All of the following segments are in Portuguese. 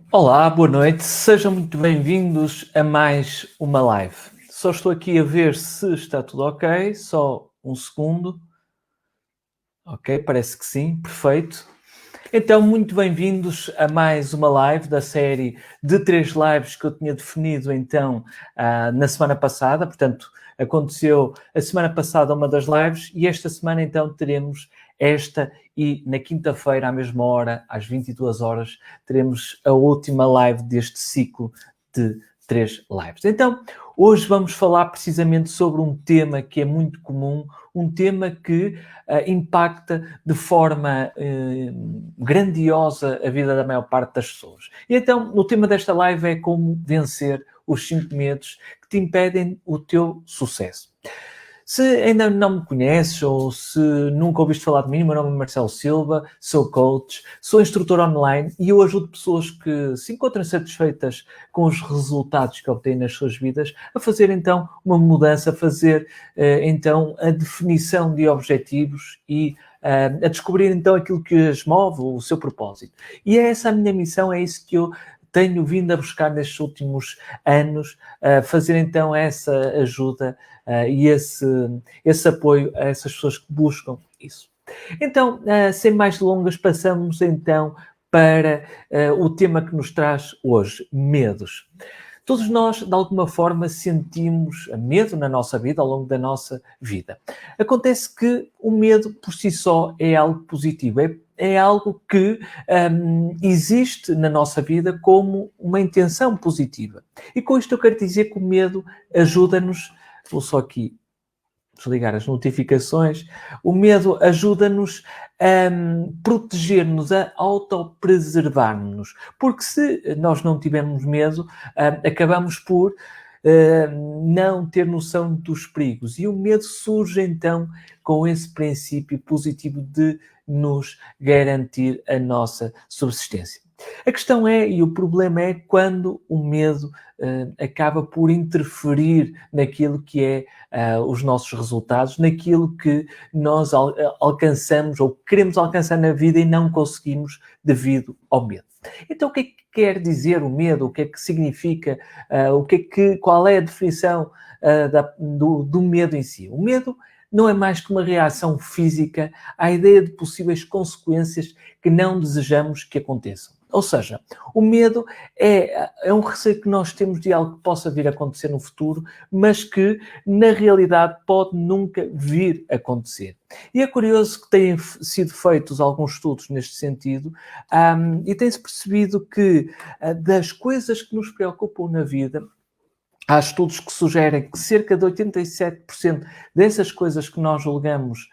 Olá, boa noite, sejam muito bem-vindos a mais uma live. Só estou aqui a ver se está tudo ok, só um segundo. Ok, parece que sim, perfeito. Então, muito bem-vindos a mais uma live da série de 3 lives que eu tinha definido então na semana passada. Portanto, aconteceu a semana passada uma das lives e esta semana então teremos esta e na quinta-feira à mesma hora, às 22 horas, teremos a última live deste ciclo de 3 lives. Então, hoje vamos falar precisamente sobre um tema que é muito comum, um tema que impacta de forma grandiosa a vida da maior parte das pessoas. E então, o tema desta live é como vencer os 5 medos que te impedem o teu sucesso. Se ainda não me conheces ou se nunca ouviste falar de mim, meu nome é Marcelo Silva, sou coach, sou instrutor online e eu ajudo pessoas que se encontram satisfeitas com os resultados que obtêm nas suas vidas a fazer então uma mudança, a fazer então a definição de objetivos e a descobrir então aquilo que as move, o seu propósito. E é essa a minha missão, é isso que eu tenho vindo a buscar nestes últimos anos, fazer então essa ajuda e esse apoio a essas pessoas que buscam isso. Então, sem mais delongas, passamos então para o tema que nos traz hoje, medos. Todos nós, de alguma forma, sentimos medo na nossa vida, ao longo da nossa vida. Acontece que o medo, por si só, é algo positivo, é algo que existe na nossa vida como uma intenção positiva. E com isto eu quero dizer que o medo ajuda-nos, vou só aqui desligar as notificações, o medo ajuda-nos a proteger-nos, a autopreservar-nos. Porque se nós não tivermos medo, acabamos por não ter noção dos perigos. E o medo surge então com esse princípio positivo de nos garantir a nossa subsistência. A questão é, e o problema é, quando o medo acaba por interferir naquilo que é os nossos resultados, naquilo que nós alcançamos ou queremos alcançar na vida e não conseguimos devido ao medo. Então, o que é que quer dizer o medo? O que é que significa? Qual é a definição do medo em si? O medo não é mais que uma reação física à ideia de possíveis consequências que não desejamos que aconteçam. Ou seja, o medo é um receio que nós temos de algo que possa vir a acontecer no futuro, mas que, na realidade, pode nunca vir a acontecer. E é curioso que têm sido feitos alguns estudos neste sentido, e tem-se percebido que das coisas que nos preocupam na vida, há estudos que sugerem que cerca de 87% dessas coisas que nós julgamos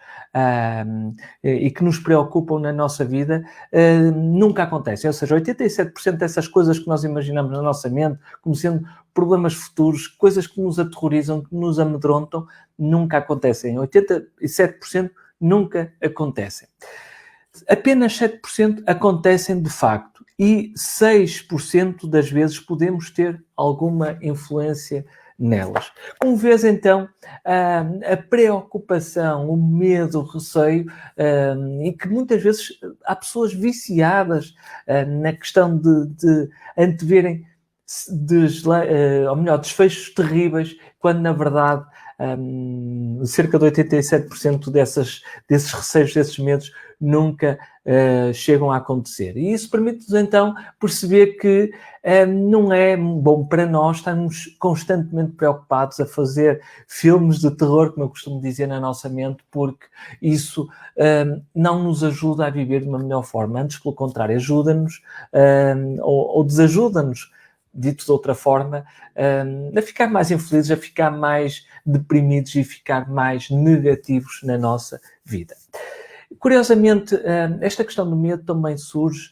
e que nos preocupam na nossa vida nunca acontecem. Ou seja, 87% dessas coisas que nós imaginamos na nossa mente como sendo problemas futuros, coisas que nos aterrorizam, que nos amedrontam, nunca acontecem. 87% nunca acontecem. Apenas 7% acontecem de facto e 6% das vezes podemos ter alguma influência nelas. Como vês, então, a preocupação, o medo, o receio, e que muitas vezes há pessoas viciadas na questão de anteverem ou melhor, desfechos terríveis, quando na verdade cerca de 87% desses receios, desses medos, nunca chegam a acontecer. E isso permite-nos então perceber que não é bom para nós estarmos constantemente preocupados a fazer filmes de terror, como eu costumo dizer, na nossa mente, porque isso não nos ajuda a viver de uma melhor forma. Antes, pelo contrário, ajuda-nos ou desajuda-nos, dito de outra forma, a ficar mais infelizes, a ficar mais deprimidos e ficar mais negativos na nossa vida. Curiosamente, esta questão do medo também surge,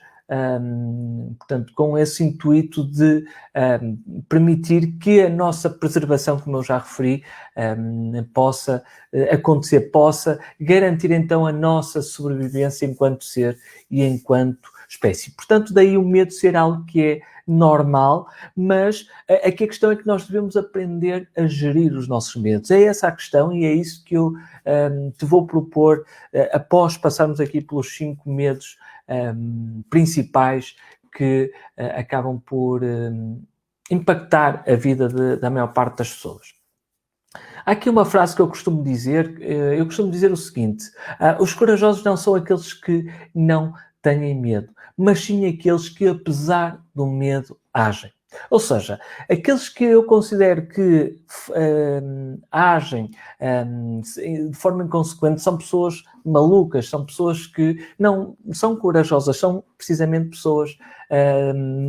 portanto, com esse intuito de permitir que a nossa preservação, como eu já referi, possa acontecer, possa garantir então a nossa sobrevivência enquanto ser e enquanto espécie. Portanto, daí o medo ser algo que é normal, mas aqui a questão é que nós devemos aprender a gerir os nossos medos. É essa a questão e é isso que eu te vou propor após passarmos aqui pelos 5 medos principais que acabam por impactar a vida da maior parte das pessoas. Há aqui uma frase que eu costumo dizer o seguinte: os corajosos não são aqueles que não têm medo, mas sim aqueles que, apesar do medo, agem. Ou seja, aqueles que eu considero que agem de forma inconsequente são pessoas malucas, são pessoas que não são corajosas, são precisamente pessoas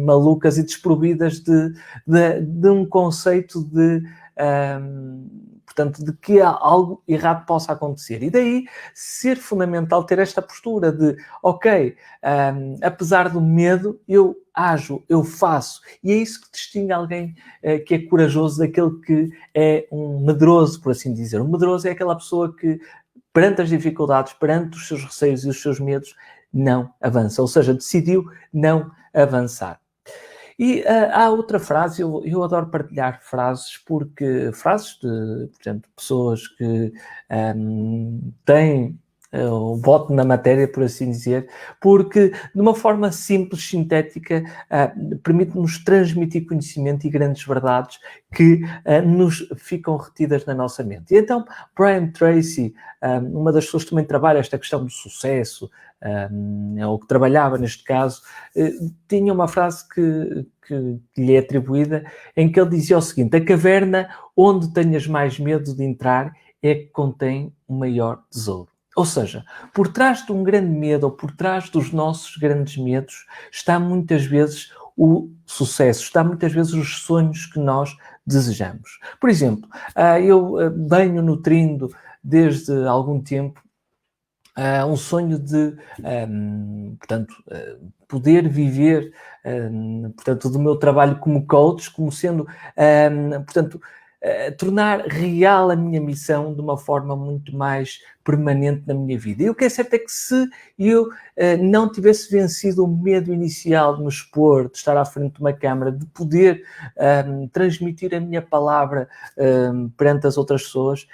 malucas e desprovidas de um conceito portanto, de que algo errado possa acontecer. E daí ser fundamental ter esta postura de, ok, apesar do medo, eu ajo, eu faço. E é isso que distingue alguém que é corajoso daquele que é um medroso, por assim dizer. Um medroso é aquela pessoa que, perante as dificuldades, perante os seus receios e os seus medos, não avança. Ou seja, decidiu não avançar. E há outra frase, eu adoro partilhar frases, porque frases de, portanto, pessoas que têm o voto na matéria, por assim dizer, porque de uma forma simples, sintética, permite-nos transmitir conhecimento e grandes verdades que nos ficam retidas na nossa mente. E então, Brian Tracy, uma das pessoas que também trabalha esta questão do sucesso, ou que trabalhava neste caso, tinha uma frase que lhe é atribuída, em que ele dizia o seguinte: a caverna onde tenhas mais medo de entrar é que contém o maior tesouro. Ou seja, por trás de um grande medo, ou por trás dos nossos grandes medos, está muitas vezes o sucesso, está muitas vezes os sonhos que nós desejamos. Por exemplo, eu venho nutrindo desde algum tempo um sonho de, portanto, poder viver, portanto, do meu trabalho como coach, como sendo, portanto, tornar real a minha missão de uma forma muito mais permanente na minha vida. E o que é certo é que se eu não tivesse vencido o medo inicial de me expor, de estar à frente de uma câmara, de poder transmitir a minha palavra perante as outras pessoas,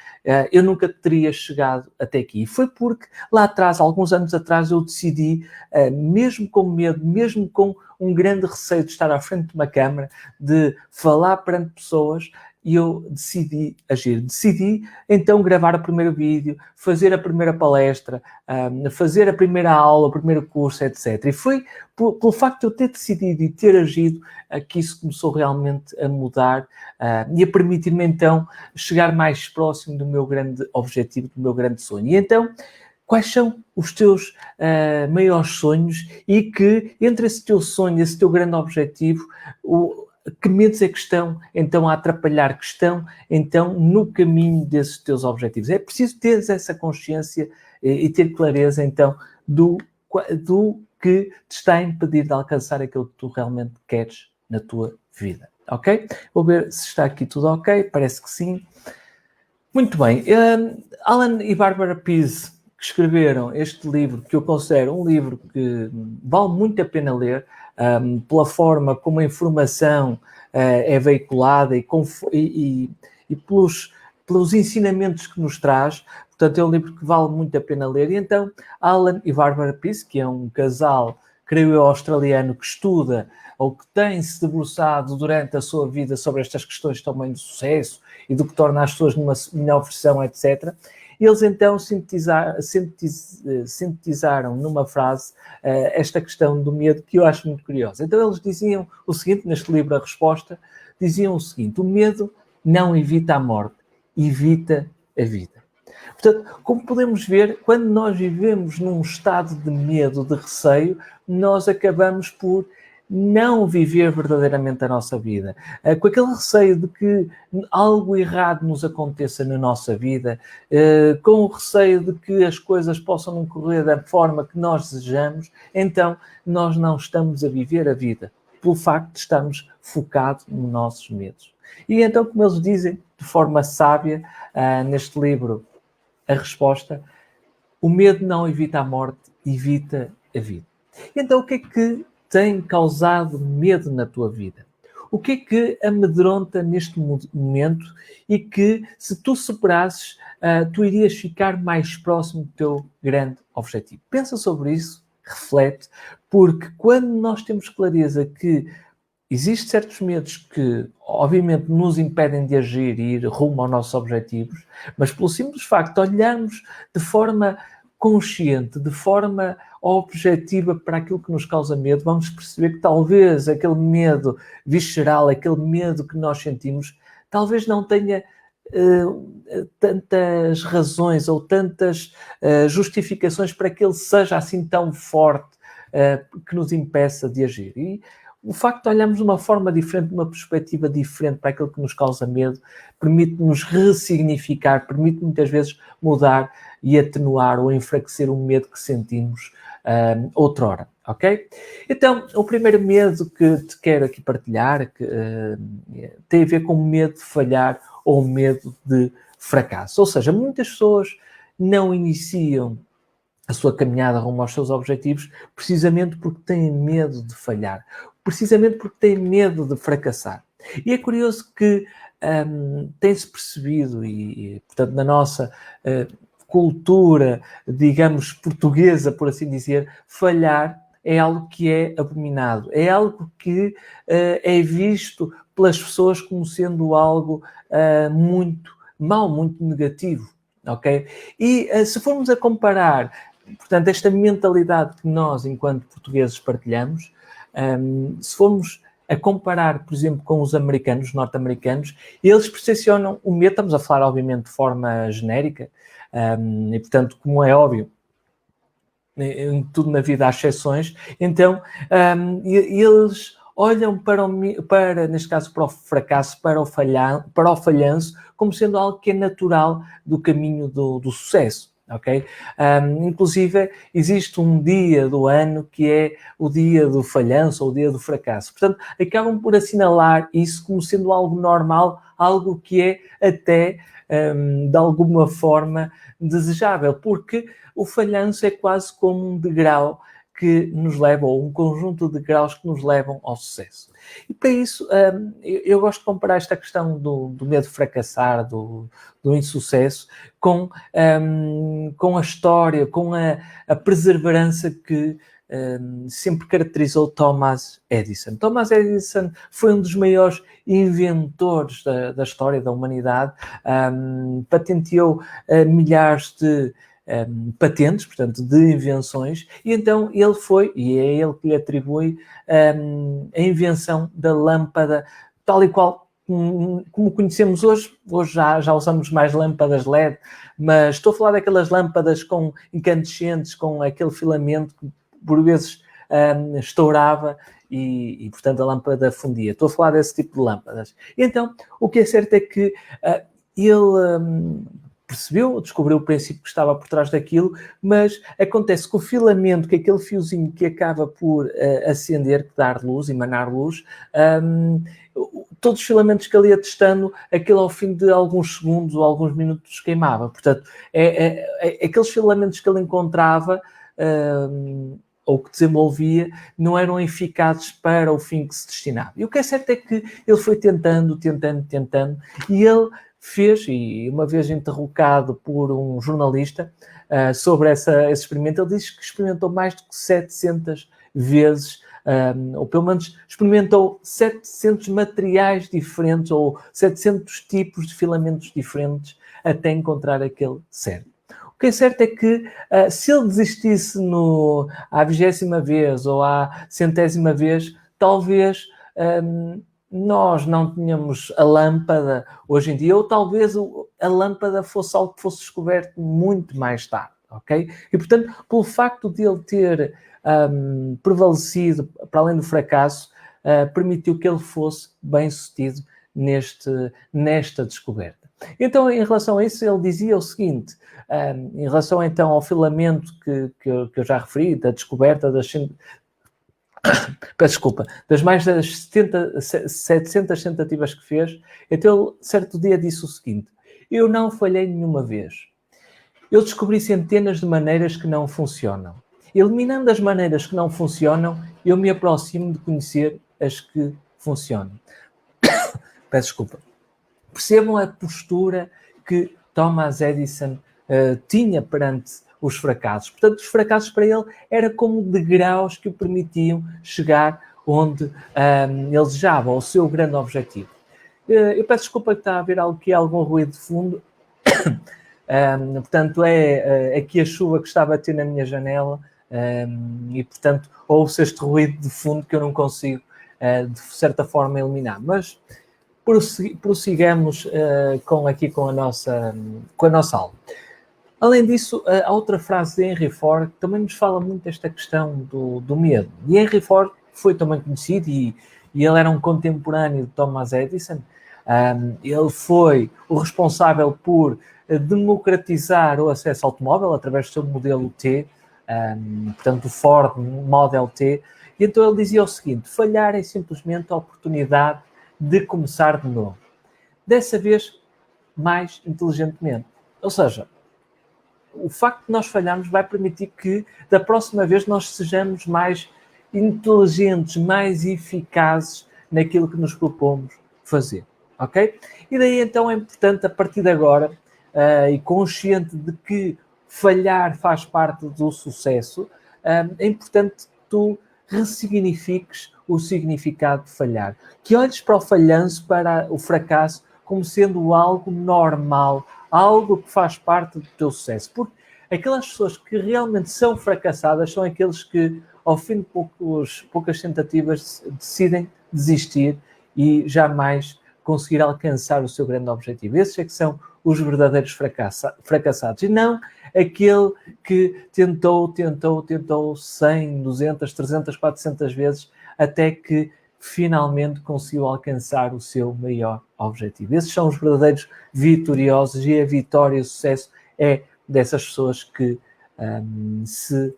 eu nunca teria chegado até aqui. E foi porque lá atrás, alguns anos atrás, eu decidi, mesmo com medo, mesmo com um grande receio de estar à frente de uma câmara, de falar perante pessoas, e eu decidi agir. Decidi, então, gravar o primeiro vídeo, fazer a primeira palestra, fazer a primeira aula, o primeiro curso, etc. E foi pelo facto de eu ter decidido e ter agido que isso começou realmente a mudar e a permitir-me, então, chegar mais próximo do meu grande objetivo, do meu grande sonho. E, então, quais são os teus maiores sonhos e que, entre esse teu sonho, esse teu grande objetivo, que medos é que estão, então, a atrapalhar, que estão, então, no caminho desses teus objetivos? É preciso ter essa consciência e ter clareza, então, do que te está a impedir de alcançar aquilo que tu realmente queres na tua vida, ok? Vou ver se está aqui tudo ok, parece que sim. Muito bem. Alan e Barbara Pease, que escreveram este livro, que eu considero um livro que vale muito a pena ler, pela forma como a informação é veiculada e pelos ensinamentos que nos traz. Portanto, é um livro que vale muito a pena ler. E então, Alan e Barbara Pease, que é um casal, creio eu, australiano, que estuda ou que tem-se debruçado durante a sua vida sobre estas questões também de sucesso e do que torna as pessoas numa melhor versão, etc. Eles então sintetizaram numa frase esta questão do medo, que eu acho muito curiosa. Então eles diziam o seguinte, neste livro A Resposta, diziam o seguinte: o medo não evita a morte, evita a vida. Portanto, como podemos ver, quando nós vivemos num estado de medo, de receio, nós acabamos por não viver verdadeiramente a nossa vida. Com aquele receio de que algo errado nos aconteça na nossa vida, com o receio de que as coisas possam não correr da forma que nós desejamos, então nós não estamos a viver a vida, pelo facto de estarmos focados nos nossos medos. E então, como eles dizem, de forma sábia, neste livro, A Resposta, o medo não evita a morte, evita a vida. Então, o que é que tem causado medo na tua vida? O que é que amedronta neste momento e que, se tu superasses, tu irias ficar mais próximo do teu grande objetivo? Pensa sobre isso, reflete, porque quando nós temos clareza que existem certos medos que, obviamente, nos impedem de agir e ir rumo aos nossos objetivos, mas pelo simples facto de olharmos de forma consciente, de forma objetiva para aquilo que nos causa medo, vamos perceber que talvez aquele medo visceral, aquele medo que nós sentimos, talvez não tenha tantas razões ou tantas justificações para que ele seja assim tão forte que nos impeça de agir. E o facto de olharmos de uma forma diferente, de uma perspectiva diferente para aquilo que nos causa medo, permite-nos ressignificar, permite muitas vezes mudar e atenuar ou enfraquecer o medo que sentimos outrora, ok? Então, o primeiro medo que te quero aqui partilhar que, tem a ver com o medo de falhar ou medo de fracasso. Ou seja, muitas pessoas não iniciam a sua caminhada rumo aos seus objetivos precisamente porque têm medo de falhar, precisamente porque têm medo de fracassar. E é curioso que tem-se percebido, e portanto na nossa cultura, digamos, portuguesa, por assim dizer, falhar é algo que é abominado, é algo que é visto pelas pessoas como sendo algo muito mau, muito negativo, ok? E se formos a comparar, portanto, esta mentalidade que nós, enquanto portugueses, partilhamos, se formos a comparar, por exemplo, com os americanos, norte-americanos, eles percepcionam o medo, estamos a falar, obviamente, de forma genérica, e, portanto, como é óbvio, em tudo na vida há exceções, então eles olham para, neste caso, para o fracasso, para o falhanço, como sendo algo que é natural do caminho do sucesso. Ok? Inclusive, existe um dia do ano que é o dia do falhanço ou o dia do fracasso. Portanto, acabam por assinalar isso como sendo algo normal, algo que é até, de alguma forma, desejável, porque o falhanço é quase como um degrau que nos leva, ou um conjunto de degraus que nos levam ao sucesso. E para isso, eu gosto de comparar esta questão do medo de fracassar, do insucesso, com a história, com a perseverança que sempre caracterizou Thomas Edison. Thomas Edison foi um dos maiores inventores da história da humanidade, patenteou milhares de patentes, portanto, de invenções, e então ele foi, e é ele que lhe atribui a invenção da lâmpada, tal e qual como conhecemos hoje. Hoje já usamos mais lâmpadas LED, mas estou a falar daquelas lâmpadas com incandescentes, com aquele filamento que por vezes estourava e, portanto, a lâmpada fundia. Estou a falar desse tipo de lâmpadas. E então, o que é certo é que ele percebeu, descobriu o princípio que estava por trás daquilo, mas acontece que o filamento, que é aquele fiozinho que acaba por acender, dar luz, emanar luz, todos os filamentos que ele ia testando, aquilo ao fim de alguns segundos ou alguns minutos queimava. Portanto, aqueles filamentos que ele encontrava ou que desenvolvia não eram eficazes para o fim que se destinava. E o que é certo é que ele foi tentando, e ele fez, e uma vez interrogado por um jornalista sobre esse experimento, ele disse que experimentou mais de 700 vezes, ou pelo menos experimentou 700 materiais diferentes ou 700 tipos de filamentos diferentes até encontrar aquele certo. O que é certo é que se ele desistisse à 20ª vez ou à 100ª vez, talvez nós não tínhamos a lâmpada hoje em dia, ou talvez a lâmpada fosse algo que fosse descoberto muito mais tarde, ok? E, portanto, pelo facto de ele ter prevalecido, para além do fracasso, permitiu que ele fosse bem-sucedido nesta descoberta. Então, em relação a isso, ele dizia o seguinte, em relação então ao filamento que eu já referi, da descoberta das mais das 700 tentativas que fez, então ele certo dia disse o seguinte: eu não falhei nenhuma vez. Eu descobri centenas de maneiras que não funcionam. Eliminando as maneiras que não funcionam, eu me aproximo de conhecer as que funcionam. Peço desculpa. Percebam a postura que Thomas Edison tinha perante os fracassos. Portanto, os fracassos para ele era como degraus que o permitiam chegar onde ele desejava, ao seu grande objetivo. Eu peço desculpa que está a haver algum ruído de fundo. Portanto, é aqui a chuva que está a bater na minha janela e, portanto, ouve-se este ruído de fundo que eu não consigo, de certa forma, eliminar. Mas prossigamos com a nossa aula. Além disso, a outra frase de Henry Ford também nos fala muito desta questão do medo. E Henry Ford foi também conhecido e ele era um contemporâneo de Thomas Edison. Ele foi o responsável por democratizar o acesso ao automóvel através do seu modelo T, portanto o Ford Model T. E então ele dizia o seguinte: falhar é simplesmente a oportunidade de começar de novo. Dessa vez, mais inteligentemente. Ou seja, o facto de nós falharmos vai permitir que, da próxima vez, nós sejamos mais inteligentes, mais eficazes naquilo que nos propomos fazer. Ok? E daí, então, é importante, a partir de agora, e consciente de que falhar faz parte do sucesso, é importante que tu ressignifiques o significado de falhar. Que olhes para o falhanço, para o fracasso, como sendo algo normal, algo que faz parte do teu sucesso. Porque aquelas pessoas que realmente são fracassadas são aqueles que, ao fim de poucas tentativas, decidem desistir e jamais conseguir alcançar o seu grande objetivo. Esses é que são os verdadeiros fracassados. E não aquele que tentou 100, 200, 300, 400 vezes até que finalmente conseguiu alcançar o seu maior objetivo. Esses são os verdadeiros vitoriosos e a vitória e o sucesso é dessas pessoas que se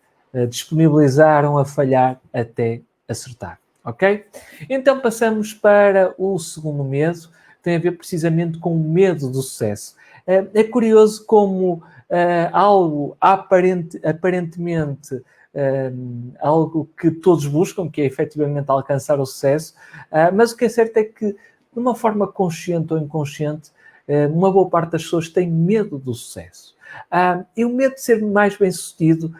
disponibilizaram a falhar até acertar. Ok? Então passamos para o segundo medo, que tem a ver precisamente com o medo do sucesso. É curioso como algo aparentemente algo que todos buscam, que é efetivamente alcançar o sucesso, mas o que é certo é que, de uma forma consciente ou inconsciente, uma boa parte das pessoas tem medo do sucesso. E o medo de ser mais bem-sucedido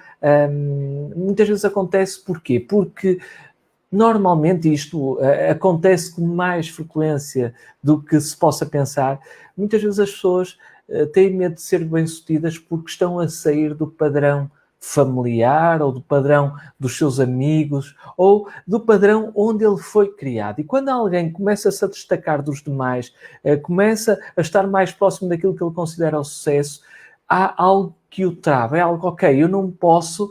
muitas vezes acontece porquê? Porque normalmente isto acontece com mais frequência do que se possa pensar. Muitas vezes as pessoas têm medo de ser bem-sucedidas porque estão a sair do padrão familiar ou do padrão dos seus amigos ou do padrão onde ele foi criado. E quando alguém começa-se a destacar dos demais, começa a estar mais próximo daquilo que ele considera o sucesso, há algo que o trava. É algo, ok, eu não posso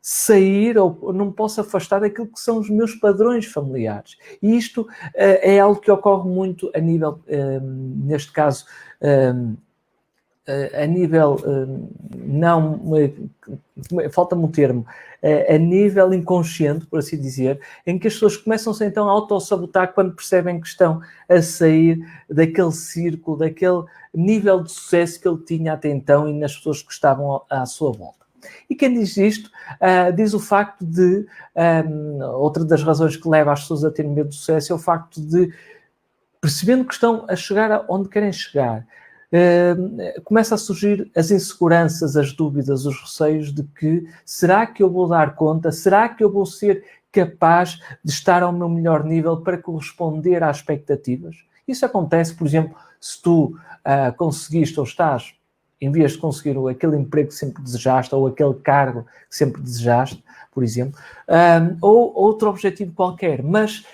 sair ou não posso afastar daquilo que são os meus padrões familiares. E isto é algo que ocorre muito a nível, neste caso, a nível, não, falta-me um termo, a nível inconsciente, por assim dizer, em que as pessoas começam-se então a autossabotar quando percebem que estão a sair daquele círculo, daquele nível de sucesso que ele tinha até então e nas pessoas que estavam à sua volta. E quem diz isto, diz o facto de, outra das razões que leva as pessoas a terem medo do sucesso é o facto de, percebendo que estão a chegar onde querem chegar, começa a surgir as inseguranças, as dúvidas, os receios de que será que eu vou dar conta, será que eu vou ser capaz de estar ao meu melhor nível para corresponder às expectativas? Isso acontece, por exemplo, se tu conseguiste ou estás, em vez de conseguir aquele emprego que sempre desejaste ou aquele cargo que sempre desejaste, por exemplo, ou outro objetivo qualquer, mas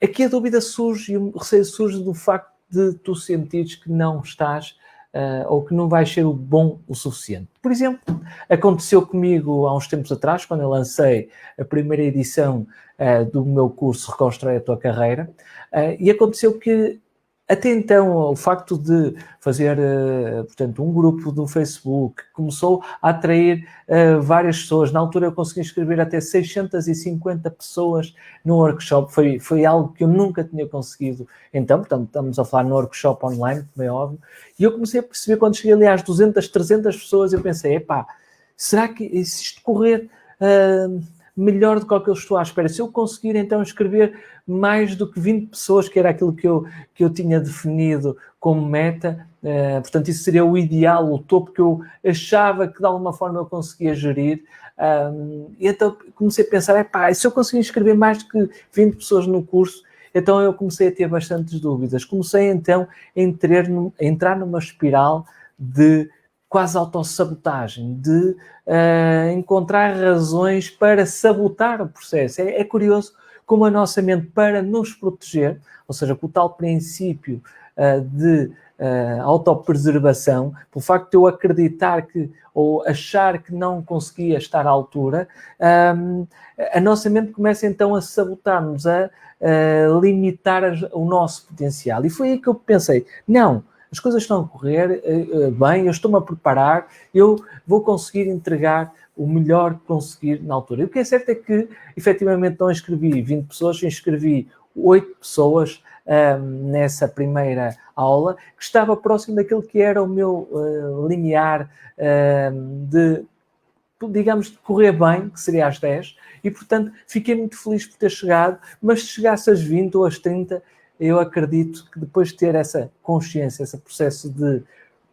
aqui a dúvida surge e o receio surge do facto de tu sentires que não estás ou que não vais ser o bom o suficiente. Por exemplo, aconteceu comigo há uns tempos atrás, quando eu lancei a primeira edição do meu curso Reconstrói a Tua Carreira, e aconteceu que até então, o facto de fazer, portanto, um grupo do Facebook começou a atrair várias pessoas. Na altura eu consegui inscrever até 650 pessoas no workshop. Foi algo que eu nunca tinha conseguido. Então, portanto, estamos a falar no workshop online, como é óbvio. E eu comecei a perceber, quando cheguei ali às 200, 300 pessoas, eu pensei, epá, será que se isto correr melhor do que eu estou à espera. Se eu conseguir então inscrever mais do que 20 pessoas, que era aquilo que eu tinha definido como meta, portanto isso seria o ideal, o topo que eu achava que de alguma forma eu conseguia gerir. E então comecei a pensar, se eu conseguir inscrever mais do que 20 pessoas no curso, então eu comecei a ter bastantes dúvidas. Comecei então a entrar numa espiral de quase autossabotagem, de encontrar razões para sabotar o processo. É curioso como a nossa mente, para nos proteger, ou seja, com o tal princípio de autopreservação, pelo facto de eu acreditar que, ou achar que não conseguia estar à altura, a nossa mente começa então a sabotar-nos, a limitar o nosso potencial. E foi aí que eu pensei, não, as coisas estão a correr bem, eu estou-me a preparar, eu vou conseguir entregar o melhor que conseguir na altura. E o que é certo é que, efetivamente, não inscrevi 20 pessoas, inscrevi 8 pessoas nessa primeira aula, que estava próximo daquilo que era o meu limiar de, digamos, de correr bem, que seria às 10, e, portanto, fiquei muito feliz por ter chegado, mas se chegasse às 20 ou às 30, eu acredito que depois de ter essa consciência, esse processo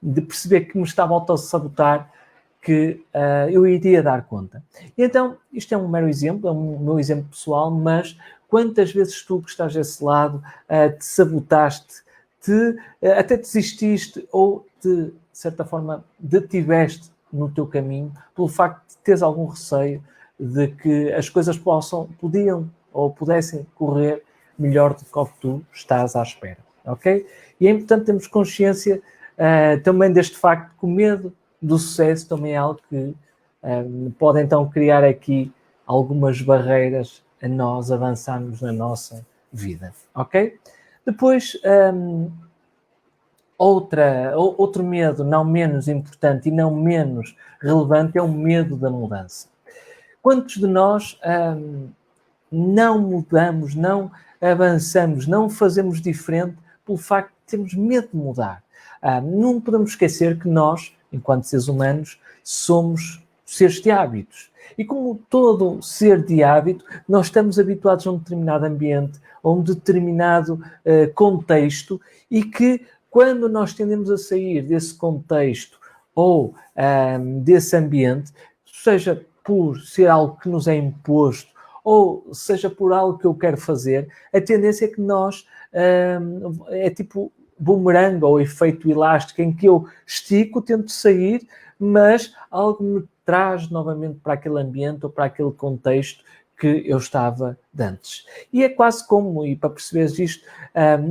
de perceber que me estava a autossabotar, que eu iria dar conta. E então, isto é um mero exemplo, é um meu exemplo pessoal, mas quantas vezes tu que estás desse lado te sabotaste, até desististe ou de certa forma detiveste no teu caminho pelo facto de teres algum receio de que as coisas podiam ou pudessem correr melhor do que tu estás à espera, ok? E é importante termos consciência também deste facto que o medo do sucesso também é algo que pode então criar aqui algumas barreiras a nós avançarmos na nossa vida, ok? Depois, outro medo não menos importante e não menos relevante é o medo da mudança. Quantos de nós não mudamos, não avançamos, não fazemos diferente pelo facto de termos medo de mudar? Não podemos esquecer que nós, enquanto seres humanos, somos seres de hábitos. E como todo ser de hábito, nós estamos habituados a um determinado ambiente, a um determinado contexto, e que quando nós tendemos a sair desse contexto ou desse ambiente, seja por ser algo que nos é imposto, ou seja por algo que eu quero fazer, a tendência é que nós, é tipo bumerangue ou efeito elástico, em que eu estico, tento sair, mas algo me traz novamente para aquele ambiente ou para aquele contexto que eu estava de antes. E é quase como, e para perceberes isto,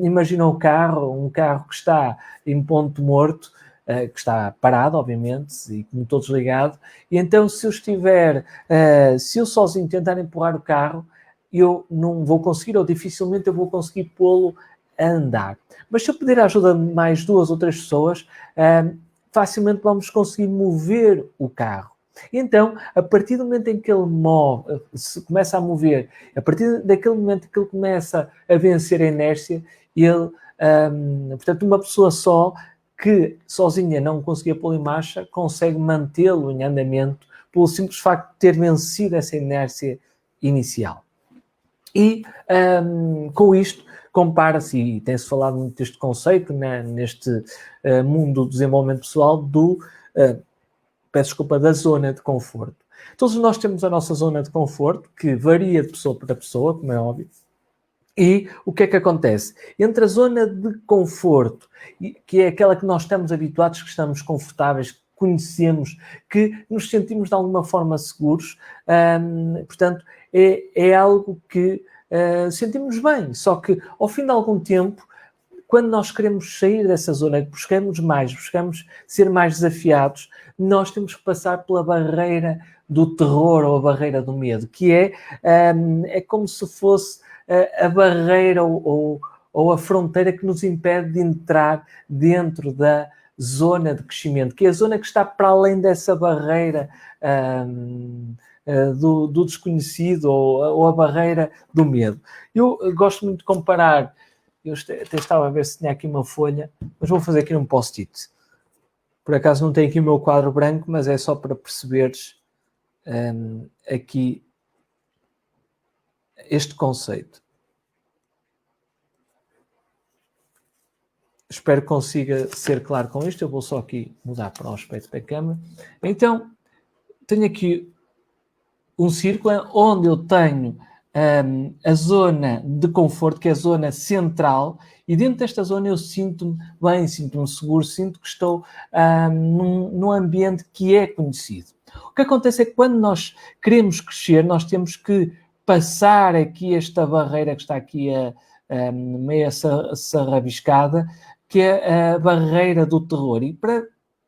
imagina um carro que está em ponto morto, que está parado, obviamente, e com motor desligado, e então se eu sozinho tentar empurrar o carro, eu não vou conseguir, ou dificilmente eu vou conseguir pô-lo a andar. Mas se eu pedir a ajuda de mais 2 ou 3 pessoas, facilmente vamos conseguir mover o carro. Então, a partir do momento em que ele se começa a mover, a partir daquele momento que ele começa a vencer a inércia, portanto, uma pessoa só que sozinha não conseguia pô-lo em marcha, consegue mantê-lo em andamento pelo simples facto de ter vencido essa inércia inicial. E com isto compara-se, e tem-se falado muito deste conceito, né, neste mundo do desenvolvimento pessoal, da zona de conforto. Todos nós temos a nossa zona de conforto, que varia de pessoa para pessoa, como é óbvio. E o que é que acontece? Entre a zona de conforto, que é aquela que nós estamos habituados, que estamos confortáveis, que conhecemos, que nos sentimos de alguma forma seguros, portanto, é algo que sentimos bem. Só que, ao fim de algum tempo, quando nós queremos sair dessa zona, buscamos ser mais desafiados, nós temos que passar pela barreira do terror ou a barreira do medo, que é como se fosse a barreira ou a fronteira que nos impede de entrar dentro da zona de crescimento, que é a zona que está para além dessa barreira do desconhecido ou a barreira do medo. Eu gosto muito de comparar. Eu até estava a ver se tinha aqui uma folha, mas vou fazer aqui um post-it. Por acaso não tenho aqui o meu quadro branco, mas é só para perceberes aqui este conceito. Espero que consiga ser claro com isto. Eu vou só aqui mudar para o aspecto da câmera. Então, tenho aqui um círculo onde eu tenho a zona de conforto, que é a zona central, e dentro desta zona eu sinto-me bem, sinto-me seguro, sinto que estou num ambiente que é conhecido. O que acontece é que quando nós queremos crescer, nós temos que passar aqui esta barreira que está aqui meio sarrabiscada, que é a barreira do terror. E para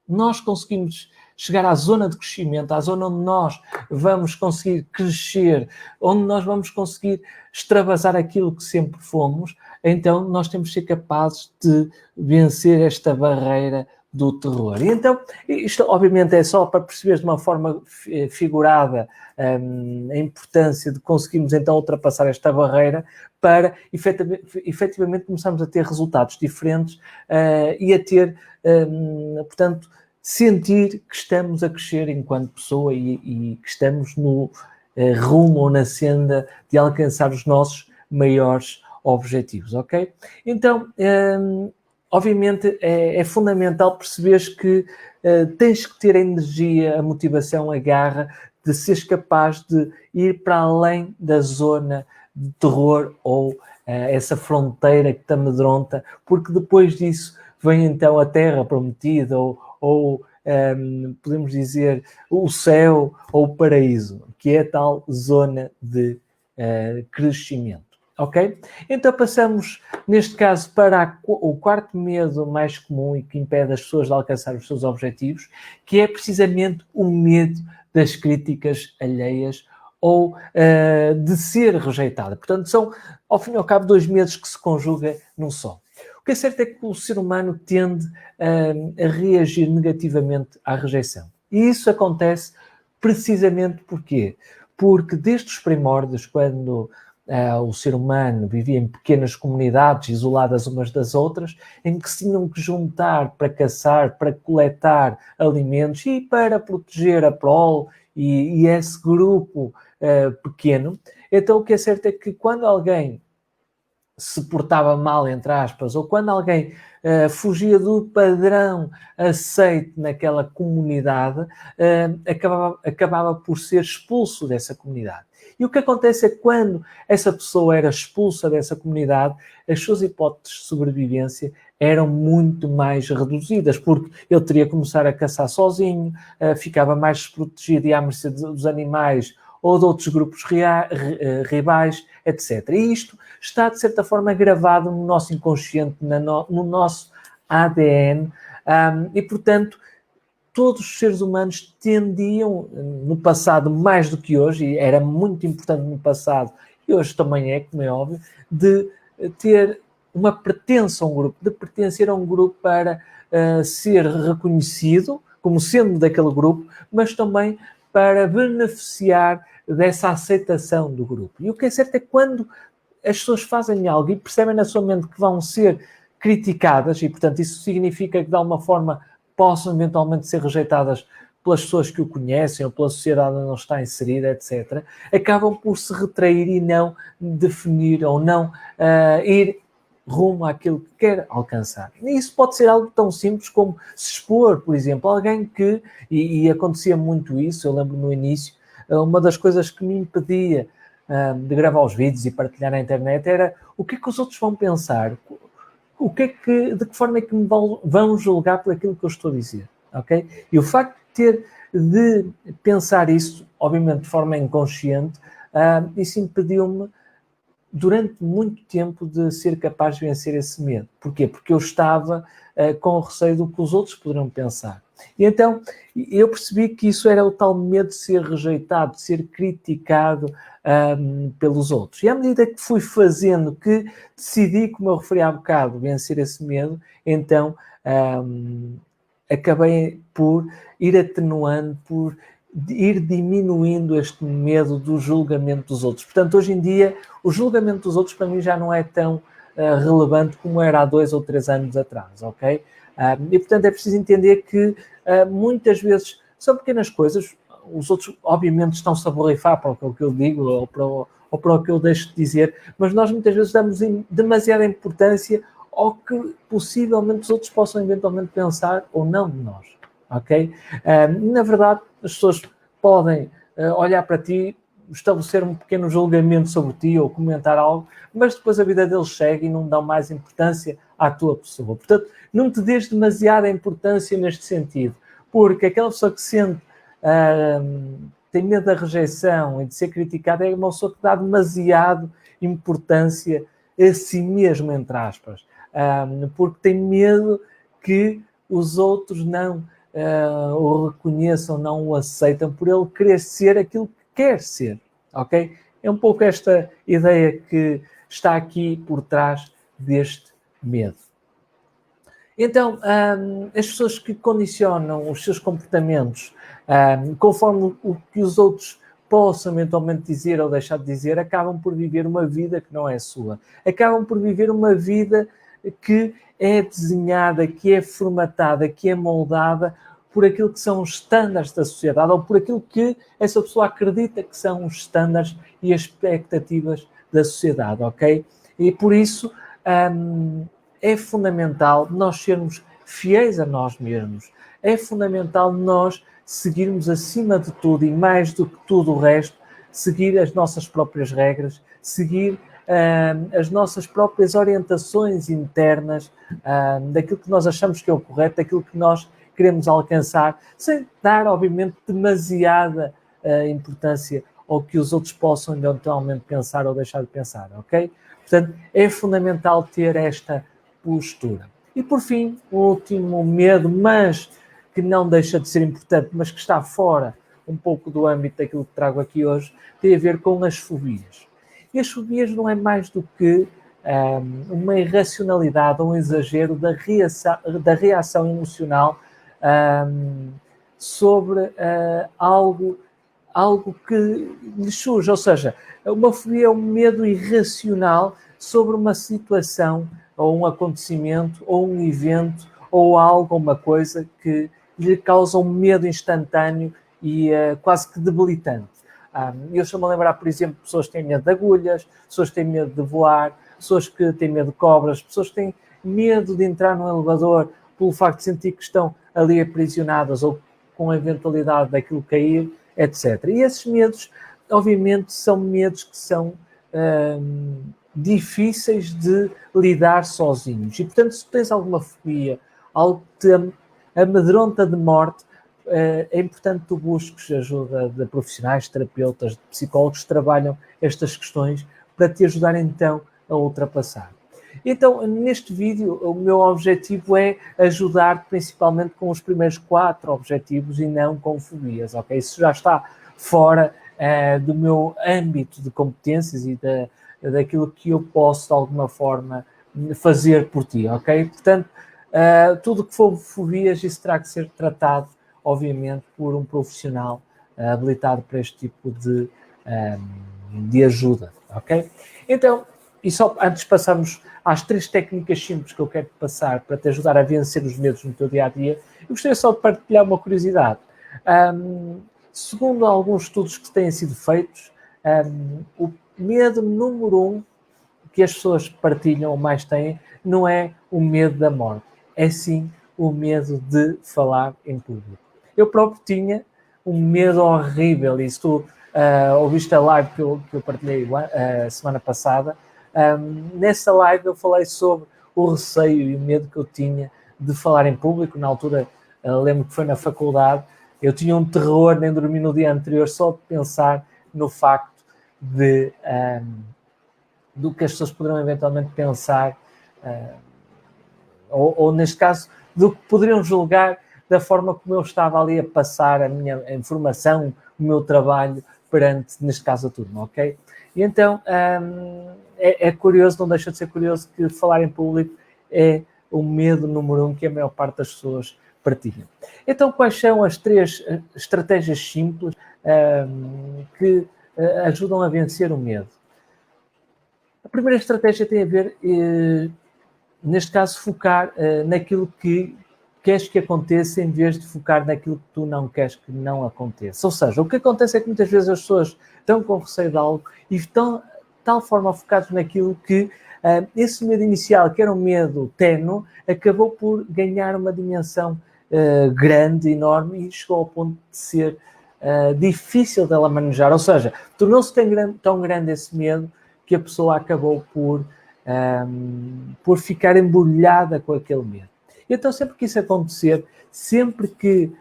nós conseguirmos chegar à zona de crescimento, à zona onde nós vamos conseguir crescer, onde nós vamos conseguir extravasar aquilo que sempre fomos, então nós temos de ser capazes de vencer esta barreira do terror. E então, isto obviamente é só para perceber de uma forma figurada a importância de conseguirmos então ultrapassar esta barreira para efetivamente começarmos a ter resultados diferentes e a ter, portanto, sentir que estamos a crescer enquanto pessoa e que estamos no rumo ou na senda de alcançar os nossos maiores objetivos, ok? Então, obviamente é fundamental perceberes que tens que ter a energia, a motivação, a garra de seres capaz de ir para além da zona de terror ou essa fronteira que te amedronta, porque depois disso vem então a terra prometida ou podemos dizer o céu ou o paraíso, que é a tal zona de crescimento. Ok? Então passamos, neste caso, para o quarto medo mais comum e que impede as pessoas de alcançar os seus objetivos, que é precisamente o medo das críticas alheias ou de ser rejeitada. Portanto, são, ao fim e ao cabo, dois medos que se conjugam num só. O que é certo é que o ser humano tende a reagir negativamente à rejeição. E isso acontece precisamente porquê? Porque desde os primórdios, quando o ser humano vivia em pequenas comunidades isoladas umas das outras, em que se tinham que juntar para caçar, para coletar alimentos e para proteger a prole e esse grupo pequeno. Então o que é certo é que quando alguém se portava mal, entre aspas, ou quando alguém fugia do padrão aceito naquela comunidade, acabava por ser expulso dessa comunidade. E o que acontece é que quando essa pessoa era expulsa dessa comunidade, as suas hipóteses de sobrevivência eram muito mais reduzidas, porque ele teria que começar a caçar sozinho, ficava mais desprotegido e à mercê dos animais ou de outros grupos rivais, etc. E isto está, de certa forma, gravado no nosso inconsciente, no nosso ADN, e, portanto, todos os seres humanos tendiam, no passado mais do que hoje, e era muito importante no passado, e hoje também é, como é óbvio, de ter uma pertença a um grupo, de pertencer a um grupo para ser reconhecido como sendo daquele grupo, mas também para beneficiar dessa aceitação do grupo. E o que é certo é que quando as pessoas fazem algo e percebem na sua mente que vão ser criticadas, e portanto isso significa que de alguma forma possam eventualmente ser rejeitadas pelas pessoas que o conhecem ou pela sociedade onde ele está inserida, etc., acabam por se retrair e não definir ou não ir rumo àquilo que quer alcançar. E isso pode ser algo tão simples como se expor, por exemplo, alguém que, e acontecia muito isso, eu lembro no início, uma das coisas que me impedia de gravar os vídeos e partilhar na internet era o que é que os outros vão pensar, de que forma é que me vão julgar por aquilo que eu estou a dizer, ok? E o facto de pensar isso, obviamente de forma inconsciente, isso impediu-me durante muito tempo de ser capaz de vencer esse medo. Porquê? Porque eu estava com o receio do que os outros poderiam pensar. E então eu percebi que isso era o tal medo de ser rejeitado, de ser criticado pelos outros. E à medida que fui fazendo, que decidi, como eu referi há bocado, vencer esse medo, então acabei por ir atenuando, por ir diminuindo este medo do julgamento dos outros. Portanto, hoje em dia, o julgamento dos outros para mim já não é tão relevante como era há 2 ou 3 anos atrás, ok? E, portanto, é preciso entender que muitas vezes são pequenas coisas, os outros, obviamente, estão-se a borrifar para o que eu digo ou ou para o que eu deixo de dizer, mas nós muitas vezes damos demasiada importância ao que possivelmente os outros possam eventualmente pensar ou não de nós, ok? Na verdade, as pessoas podem olhar para ti, estabelecer um pequeno julgamento sobre ti ou comentar algo, mas depois a vida deles segue e não dão mais importância à tua pessoa. Portanto, não te dês demasiada importância neste sentido, porque aquela pessoa que sente, tem medo da rejeição e de ser criticada é uma pessoa que dá demasiado importância a si mesmo, entre aspas, porque tem medo que os outros não o reconheçam, não o aceitam, por ele querer ser aquilo que quer ser, ok? É um pouco esta ideia que está aqui por trás deste medo. Então, as pessoas que condicionam os seus comportamentos conforme o que os outros possam eventualmente dizer ou deixar de dizer, acabam por viver uma vida que não é sua. Acabam por viver uma vida que é desenhada, que é formatada, que é moldada por aquilo que são os estándares da sociedade ou por aquilo que essa pessoa acredita que são os estándares e as expectativas da sociedade, ok? E por isso é fundamental nós sermos fiéis a nós mesmos. É fundamental nós seguirmos acima de tudo e mais do que tudo o resto, seguir as nossas próprias regras, seguir as nossas próprias orientações internas, daquilo que nós achamos que é o correto, daquilo que nós queremos alcançar, sem dar, obviamente, demasiada importância ao que os outros possam eventualmente pensar ou deixar de pensar, ok? Portanto, é fundamental ter esta postura. E, por fim, o último medo, mas que não deixa de ser importante, mas que está fora um pouco do âmbito daquilo que trago aqui hoje, tem a ver com as fobias. E as fobias não é mais do que uma irracionalidade, um exagero da reação emocional sobre algo que lhes surge. Ou seja, uma fobia é um medo irracional sobre uma situação, ou um acontecimento, ou um evento, ou algo, uma coisa que lhe causa um medo instantâneo e quase que debilitante. Eu estou-me a lembrar, por exemplo, de pessoas que têm medo de agulhas, pessoas que têm medo de voar, pessoas que têm medo de cobras, pessoas que têm medo de entrar num elevador pelo facto de sentir que estão ali aprisionadas ou com a eventualidade daquilo cair, etc. E esses medos, obviamente, são medos que são difíceis de lidar sozinhos. E, portanto, se tens alguma fobia, algo que te amedronta de morte, é importante que tu busques ajuda de profissionais, terapeutas, de psicólogos que trabalham estas questões para te ajudar então a ultrapassar. Então, neste vídeo, o meu objetivo é ajudar principalmente com os primeiros 4 objetivos e não com fobias, ok? Isso já está fora do meu âmbito de competências e daquilo que eu posso, de alguma forma, fazer por ti, ok? Portanto, tudo que for fobias, isso terá que ser tratado, obviamente, por um profissional habilitado para este tipo de ajuda, ok? Então, e só antes de passarmos às 3 técnicas simples que eu quero passar para te ajudar a vencer os medos no teu dia-a-dia, eu gostaria só de partilhar uma curiosidade. Segundo alguns estudos que têm sido feitos, o medo número 1 que as pessoas partilham ou mais têm não é o medo da morte, é sim o medo de falar em público. Eu próprio tinha um medo horrível, e se tu ouviste a live que eu partilhei semana passada, nessa live eu falei sobre o receio e o medo que eu tinha de falar em público. Na altura, lembro que foi na faculdade, eu tinha um terror, nem dormi no dia anterior, só de pensar no facto do que as pessoas poderão eventualmente pensar, ou neste caso, do que poderiam julgar da forma como eu estava ali a passar a minha informação, o meu trabalho perante, neste caso, a turma, ok? E então, é curioso, não deixa de ser curioso, que falar em público é o medo número 1 que a maior parte das pessoas partilham. Então, quais são as 3 estratégias simples que ajudam a vencer o medo? A primeira estratégia tem a ver, neste caso, focar naquilo que queres que aconteça em vez de focar naquilo que tu não queres que não aconteça. Ou seja, o que acontece é que muitas vezes as pessoas estão com receio de algo e estão de tal forma focados naquilo que esse medo inicial, que era um medo ténue, acabou por ganhar uma dimensão grande, enorme, e chegou ao ponto de ser difícil dela manejar. Ou seja, tornou-se tão grande esse medo que a pessoa acabou por ficar embrulhada com aquele medo. Então, sempre que isso acontecer, sempre que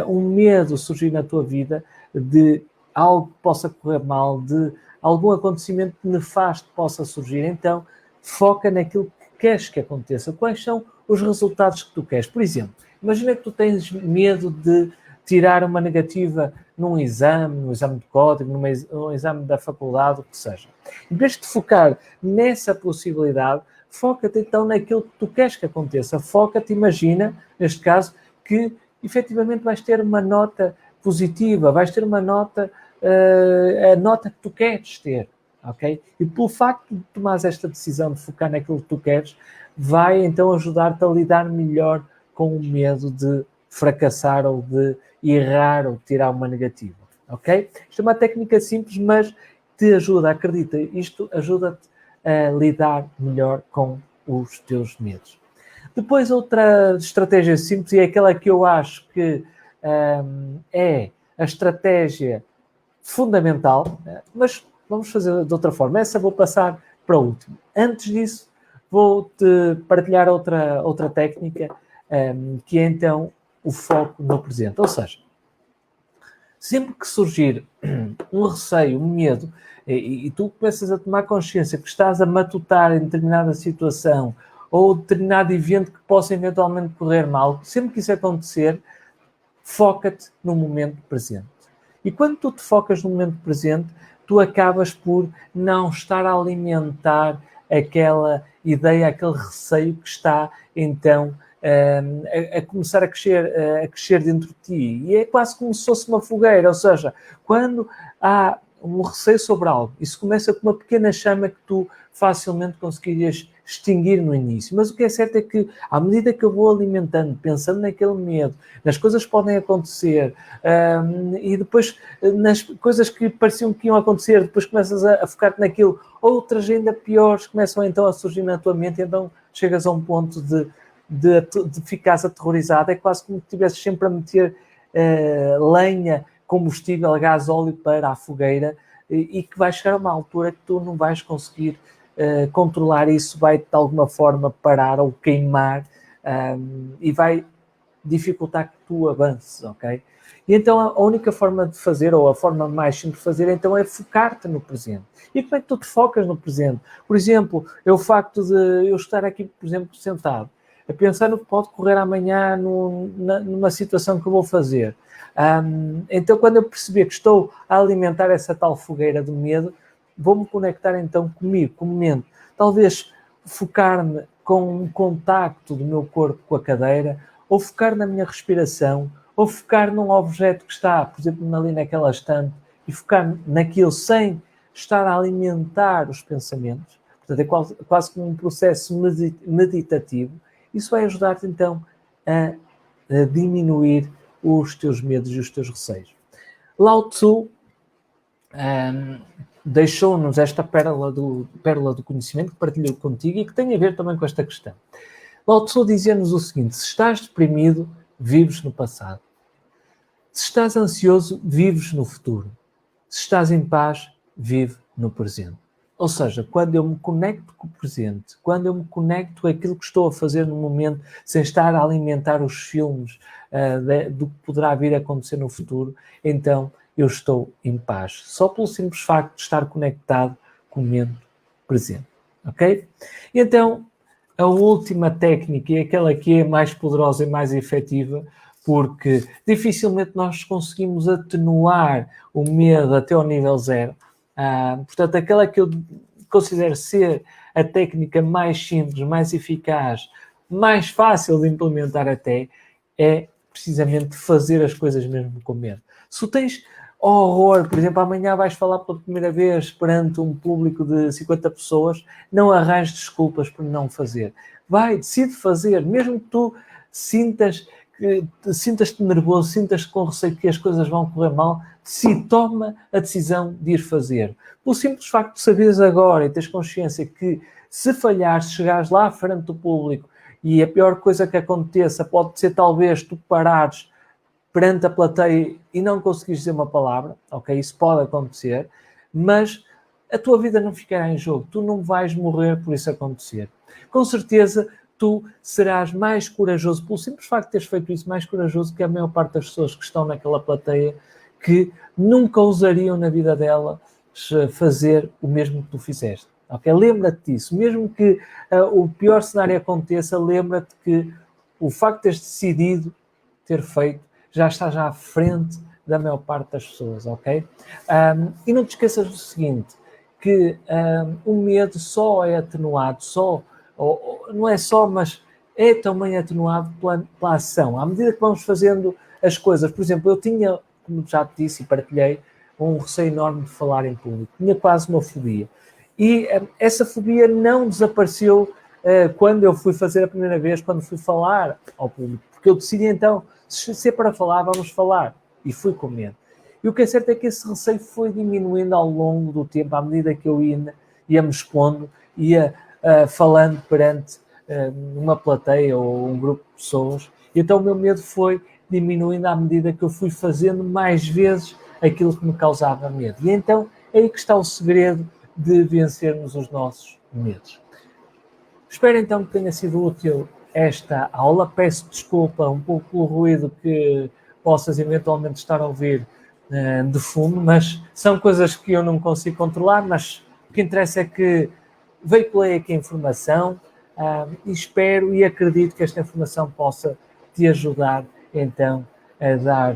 um medo surgir na tua vida de algo que possa correr mal, de algum acontecimento nefasto que possa surgir, então foca naquilo que queres que aconteça. Quais são os resultados que tu queres? Por exemplo, imagina que tu tens medo de tirar uma negativa num exame de código, num exame da faculdade, o que seja. Em vez de focar nessa possibilidade, foca-te então naquilo que tu queres que aconteça. Foca-te, imagina, neste caso, que efetivamente vais ter uma nota positiva, vais ter uma nota, a nota que tu queres ter, ok? E pelo facto de tomares esta decisão de focar naquilo que tu queres, vai então ajudar-te a lidar melhor com o medo de fracassar ou de errar ou de tirar uma negativa, ok? Isto é uma técnica simples, mas te ajuda, acredita, isto ajuda-te a lidar melhor com os teus medos. Depois, outra estratégia simples, e é aquela que eu acho que é a estratégia fundamental, mas vamos fazer de outra forma. Essa vou passar para o último. Antes disso, vou-te partilhar outra técnica, que é então o foco no presente. Ou seja, sempre que surgir um receio, um medo, e tu começas a tomar consciência que estás a matutar em determinada situação ou determinado evento que possa eventualmente correr mal, sempre que isso acontecer, foca-te no momento presente. E quando tu te focas no momento presente, tu acabas por não estar a alimentar aquela ideia, aquele receio que está então a começar a crescer dentro de ti. E é quase como se fosse uma fogueira, ou seja, quando há um receio sobre algo, isso começa com uma pequena chama que tu facilmente conseguirias extinguir no início. Mas o que é certo é que, à medida que eu vou alimentando, pensando naquele medo, nas coisas que podem acontecer, e depois nas coisas que pareciam que iam acontecer, depois começas a focar-te naquilo, outras ainda piores começam então a surgir na tua mente, e então chegas a um ponto de ficares aterrorizado. É quase como se estivesses sempre a meter lenha, combustível, gás, óleo para a fogueira, e que vai chegar a uma altura que tu não vais conseguir controlar isso, vai de alguma forma parar ou queimar, e vai dificultar que tu avances, ok? E então a única forma de fazer, ou a forma mais simples de fazer, então é focar-te no presente. E como é que tu te focas no presente? Por exemplo, é o facto de eu estar aqui, por exemplo, sentado, a pensar no que pode correr amanhã numa situação que eu vou fazer. Então, quando eu perceber que estou a alimentar essa tal fogueira do medo, vou-me conectar então comigo, com o momento. Talvez focar-me com um contacto do meu corpo com a cadeira, ou focar na minha respiração, ou focar num objeto que está, por exemplo, ali naquela estante, e focar naquilo sem estar a alimentar os pensamentos. Portanto, é quase como um processo meditativo. Isso vai ajudar-te então a diminuir os teus medos e os teus receios. Lao Tzu deixou-nos esta pérola do conhecimento que partilhou contigo e que tem a ver também com esta questão. Lao Tzu dizia-nos o seguinte: se estás deprimido, vives no passado. Se estás ansioso, vives no futuro. Se estás em paz, vive no presente. Ou seja, quando eu me conecto com o presente, quando eu me conecto com aquilo que estou a fazer no momento, sem estar a alimentar os filmes do que poderá vir a acontecer no futuro, então eu estou em paz. Só pelo simples facto de estar conectado com o momento presente. Ok? E então, a última técnica é aquela que é mais poderosa e mais efetiva, porque dificilmente nós conseguimos atenuar o medo até ao nível zero. Portanto, aquela que eu considero ser a técnica mais simples, mais eficaz, mais fácil de implementar até, é precisamente fazer as coisas mesmo com medo. Se tu tens horror, por exemplo, amanhã vais falar pela primeira vez perante um público de 50 pessoas, não arranjes desculpas por não fazer. Vai, decide fazer, mesmo que tu sintas-te nervoso, sintas-te com receio que as coisas vão correr mal, toma a decisão de ir fazer. Pelo simples facto de saberes agora e teres consciência que se falhares, chegares lá à frente do público e a pior coisa que aconteça pode ser talvez tu parares perante a plateia e não conseguires dizer uma palavra, ok? Isso pode acontecer, mas a tua vida não ficará em jogo. Tu não vais morrer por isso acontecer. Com certeza, tu serás mais corajoso, pelo simples facto de teres feito isso, mais corajoso que a maior parte das pessoas que estão naquela plateia que nunca ousariam na vida delas fazer o mesmo que tu fizeste. Okay? Lembra-te disso. Mesmo que o pior cenário aconteça, lembra-te que o facto de teres decidido ter feito já estás à frente da maior parte das pessoas, ok? E não te esqueças do seguinte, que o medo só é atenuado, não é só, mas é também atenuado pela ação. À medida que vamos fazendo as coisas, por exemplo, eu tinha, como já te disse e partilhei, um receio enorme de falar em público. Tinha quase uma fobia. E essa fobia não desapareceu quando eu fui fazer a primeira vez, quando fui falar ao público. Porque eu decidi então, se é para falar, vamos falar. E fui com medo. E o que é certo é que esse receio foi diminuindo ao longo do tempo, à medida que eu ia me expondo, ia falando perante uma plateia ou um grupo de pessoas. E então o meu medo foi diminuindo à medida que eu fui fazendo mais vezes aquilo que me causava medo. E então é aí que está o segredo de vencermos os nossos medos. Espero então que tenha sido útil esta aula. Peço desculpa um pouco pelo ruído que possas eventualmente estar a ouvir de fundo, mas são coisas que eu não consigo controlar, mas o que interessa é que veiculei aqui a informação e espero e acredito que esta informação possa te ajudar então a dar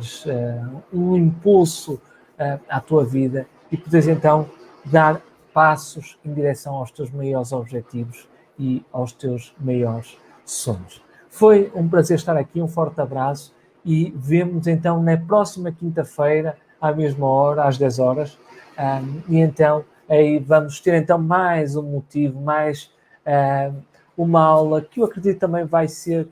um impulso à tua vida e poderes então dar passos em direção aos teus maiores objetivos e aos teus maiores sonhos. Foi um prazer estar aqui, um forte abraço e vemo-nos então na próxima quinta-feira, à mesma hora, às 10 horas, e então aí vamos ter então mais um motivo, mais uma aula que eu acredito também vai ser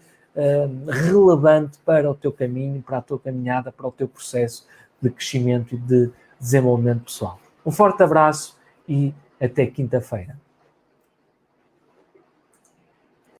relevante para o teu caminho, para a tua caminhada, para o teu processo de crescimento e de desenvolvimento pessoal. Um forte abraço e até quinta-feira.